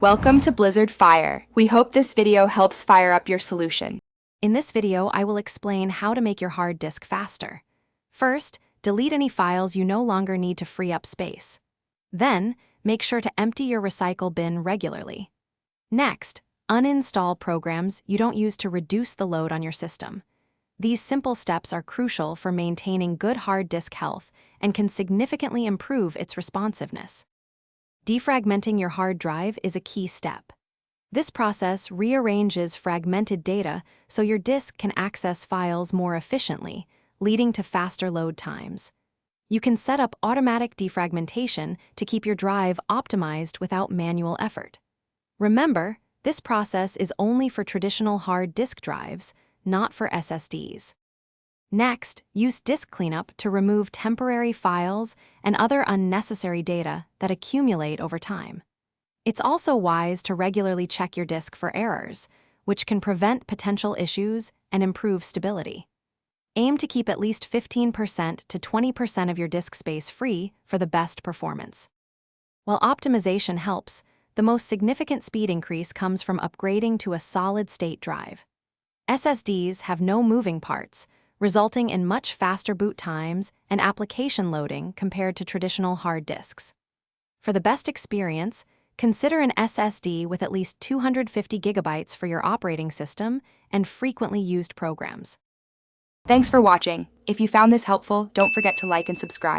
Welcome to Blizzard Fire. We hope this video helps fire up your solution. In this video, I will explain how to make your hard disk faster. First, delete any files you no longer need to free up space. Then, make sure to empty your recycle bin regularly. Next, uninstall programs you don't use to reduce the load on your system. These simple steps are crucial for maintaining good hard disk health and can significantly improve its responsiveness. Defragmenting your hard drive is a key step. This process rearranges fragmented data so your disk can access files more efficiently, leading to faster load times. You can set up automatic defragmentation to keep your drive optimized without manual effort. Remember, this process is only for traditional hard disk drives, not for SSDs. Next, use disk cleanup to remove temporary files and other unnecessary data that accumulate over time. It's also wise to regularly check your disk for errors, which can prevent potential issues and improve stability. Aim to keep at least 15% to 20% of your disk space free for the best performance. While optimization helps, the most significant speed increase comes from upgrading to a solid-state drive. SSDs have no moving parts, resulting in much faster boot times and application loading compared to traditional hard disks. For the best experience, consider an SSD with at least 250 gigabytes for your operating system and frequently used programs. Thanks for watching. If you found this helpful, don't forget to like and subscribe.